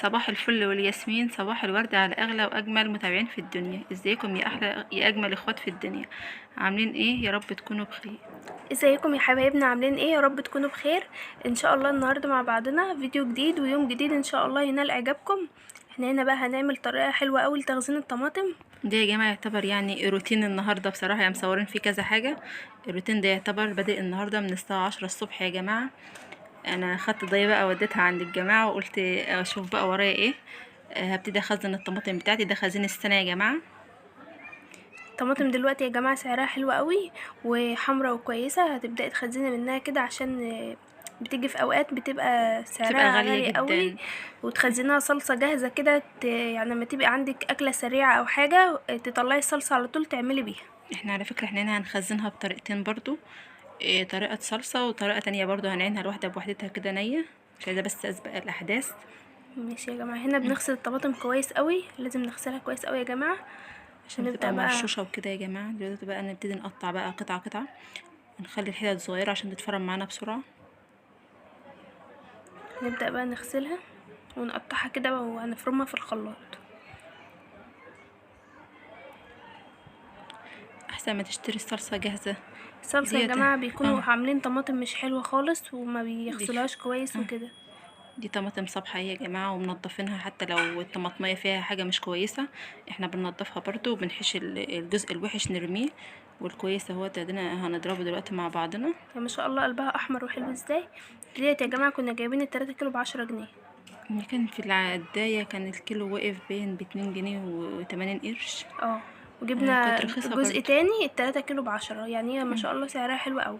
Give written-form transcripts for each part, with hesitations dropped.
صباح الفل والياسمين، صباح الورد على اغلى واجمل متابعين في الدنيا. ازيكم يا احلى يا اجمل اخوات في الدنيا؟ عاملين ايه؟ يا رب تكونوا بخير. ازيكم يا حبايبنا؟ عاملين ايه؟ يا رب تكونوا بخير. ان شاء الله النهارده مع بعضنا فيديو جديد ويوم جديد ان شاء الله ينال اعجابكم. احنا هنا بقى هنعمل طريقه حلوه قوي لتخزين الطماطم. ده يا جماعه يعتبر يعني روتين النهارده بصراحه، يا مصورين فيه كذا حاجه. الروتين ده يعتبر بادئ النهارده من الساعه 10 الصبح يا جماعه. انا خدت ضي بقى وديتها عند الجماعه وقلت اشوف بقى ورايا ايه. هبتدي اخزن الطماطم بتاعتي، ده خزين السنه يا جماعه. الطماطم دلوقتي يا جماعه سعرها حلو قوي وحمرا وكويسه، هتبداي تخزني منها كده عشان بتيجي في اوقات بتبقى بتبقى سعرها غاليه غالي قوي. جدا. وتخزنها صلصه جاهزه كده، يعني لما تبقى عندك اكله سريعه او حاجه تطلعي الصلصه على طول تعملي بيها. احنا على فكرة احنا هنا هنخزنها بطريقتين برضو. إيه، طريقة صلصة وطريقة تانية برضو هنعينها الواحدة بوحدتها كده نية. مش عايزة بس اسبق الاحداث. ماشي يا جماعه، هنا بنغسل الطماطم كويس قوي، لازم نغسلها كويس قوي يا جماعه عشان عشان نبدا تبقى بقى. مرشوشة وكده يا جماعة. دلوقتي بقى نبتدي نقطع بقى قطعة قطعة، ونخلي الحتت صغيرة عشان تتفرم معانا بسرعة. نبدا بقى نغسلها ونقطعها كده وهنفرمها في الخلاط. احسن ما تشتري الصلصة جاهزة. الصلصه يا ديت جماعه بيكونوا اه عاملين طماطم مش حلوه خالص وما دي بيغسلوهاش كويس اه وكده. دي طماطم صبحة يا جماعة، ومنضفينها حتى لو الطماطمية فيها حاجة مش كويسة. احنا بننضفها برضو وبنحش الجزء الوحش نرميه، والكويس اهو ادينا هنضربه دلوقتي مع بعضنا. ما شاء الله قلبها احمر وحلو ازاي. ديت يا جماعه كنا جايبين ال3 كيلو ب10 جنيه. اللي كان في العداية كان الكيلو واقف بين ب2 جنيه و80 قرش. اه، كانت وجبنا رخيصة جزء برضو. تاني ال3 كيلو ب10، يعني هي ما شاء الله سعرها حلو قوي.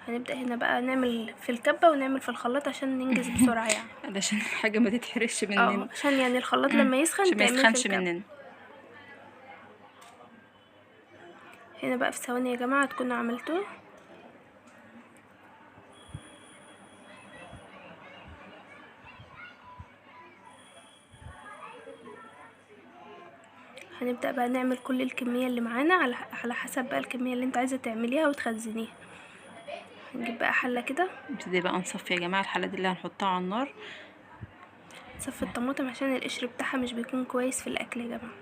هنبدا هنا بقى نعمل في الكبه ونعمل في الخلاط عشان ننجز بسرعه يعني. علشان حاجة ما تتحرش اه، مننا. عشان يعني الخلاط لما يسخن عشان ما تعملي في يسخنش الكبه. مننا. هنا بقى في ثواني يا جماعه تكونوا عملتوه. هنبدأ بقى نعمل كل الكمية اللي معانا على حسب بقى الكمية اللي انت عايزة تعمليها وتخزنيها. هنجيب بقى حلة كده، نبتدي بقى نصفي يا جماعة الحلة دي اللي هنحطها على النار. نصفي الطماطم عشان القشر بتاعها مش بيكون كويس في الأكل يا جماعة.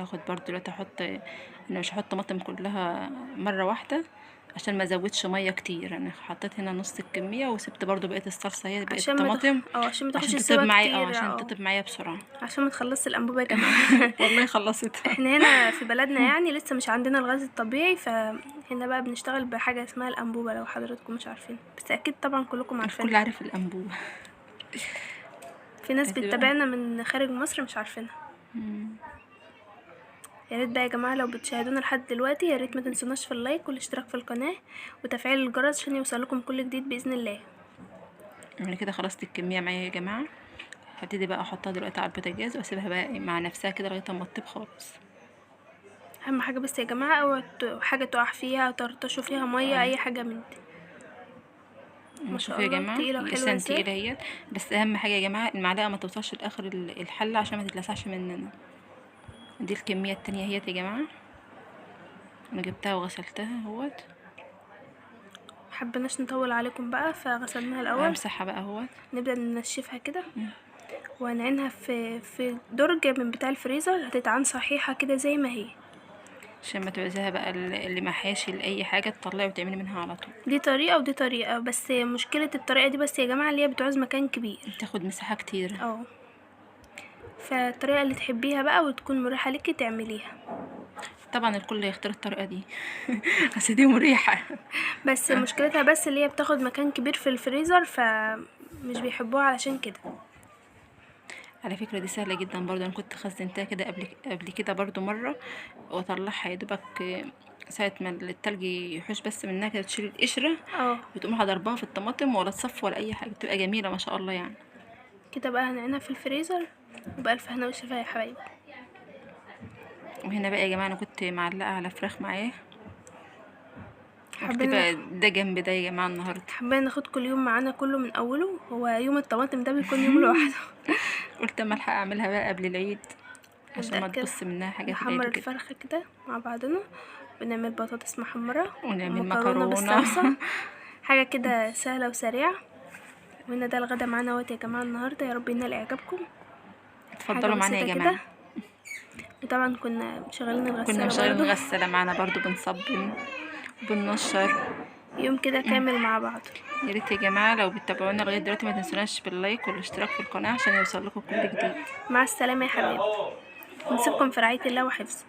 هاخد برضو دلوقتي انا مش هحط طماطم كلها مرة واحدة عشان ما ازودش مية كتير. انا حطيت هنا نص الكمية وسبت برضو بقية الصلصة هي بقية الطماطم عشان ما تاخدش عشان تطيب سوا معايا. كتير، عشان تطيب معايا بسرعة. عشان ما تخلصش الأنبوبة يا جماعة. والله خلصتها. احنا هنا في بلدنا يعني لسه مش عندنا الغاز الطبيعي، فهنا بقى بنشتغل بحاجة اسمها الأنبوبة، لو حضراتكم مش عارفين بس أكيد طبعا كلكم الكل عارفينها. عارف الأنبوبة. في ناس ادي بقى. بتتابعنا من خارج مصر مش عارفينها. يا ريت بقى يا جماعه لو بتشاهدونا لحد دلوقتي يا ريت ما تنسوناش في اللايك والاشتراك في القناه وتفعيل الجرس عشان يوصلكم كل جديد باذن الله. انا كده خلصت الكمية معايا يا جماعة. هبتدي بقى احطها دلوقتي على البوتاجاز واسيبها بقى مع نفسها كده لغاية اما تطيب خالص. اهم حاجه بس يا جماعه اوعوا حاجه تقع فيها او ترطشوا فيها ميه اي حاجه من دي. ما شاء شوفوا يا الله جماعة تقيله وحلوه لسه ازاي. تقيلة اهيت. بس اهم حاجة يا جماعة المعلقة ما توصلش لاخر الحلة عشان ما تتلسعش مننا. دي الكمية التانية اهيت يا جماعة. انا جبتها وغسلتها اهوت. محبناش نطول عليكم بقى فغسلناها الاول. همسحها بقى اهوت. نبدا ننشفها كده وهنعينها في درج من بتاع الفريزر، هتتعان صحيحه كده زي ما هي. عشان ما توزيها بقى اللي محاشي لاي حاجة تطلعي وتعملي منها على طول. دي طريقه ودي طريقه، بس مشكله الطريقه دي بس يا جماعه اللي هي بتعوز مكان كبير. تاخد مساحة كتير. اه، فالطريقه اللي تحبيها بقى وتكون مريحه ليكي تعمليها. طبعا الكل يختار الطريقة دي. بس دي مريحة. بس مشكلتها بس اللي هي بتاخد مكان كبير في الفريزر فمش بيحبوها علشان كده. على فكرة دي سهلة جدا برضو. انا كنت خزنتها كده قبل كده برضو مرة، واطلعها يا دوبك ساعة ما التلج يحوش بس منها كده تشيل القشرة. اه، وتقوم ضربها في الطماطم ولا تصف ولا اي حاجة، بتبقى جميلة ما شاء الله يعني. كده بقى هنعينها في الفريزر وبألف هنا وشفا يا حبايبي. وهنا بقى يا جماعة انا كنت معلقة على فراخ معاه. قلت حبينا بقى ده جنب ده يا جماعة النهاردة. حبينا ناخد كل يوم معانا كله من اوله، هو يوم الطماطم ده بيكون يوم لوحده. قلت اما الحق اعملها بقى قبل العيد عشان نبدأ ما كده تبص منها حاجة في العيد نحمر وكده. الفرخة كده مع بعضنا بنعمل بطاطس محمرة ونعمل ومكرونة مكرونة. بالصلصة، حاجة كده سهلة وسريعة. وهنا ده الغدا معانا اهوت يا جماعة النهاردة، يا رب ينال اعجابكم. حاجة اتفضلوا معانا يا بسيطة جماعة. كده. وطبعا كنا مشغلين كنا الغسالة مشغلين برضو، الغسالة معانا برضو، بنصبن بننشر. يوم كده كامل مع بعض. يا ريت يا جماعة لو بتتابعونا لغاية دلوقتي ما تنسوناش باللايك والاشتراك في القناة عشان يوصل لكم كل جديد. مع السلامة يا حبايبي، نسيبكم في رعاية الله وحفظه.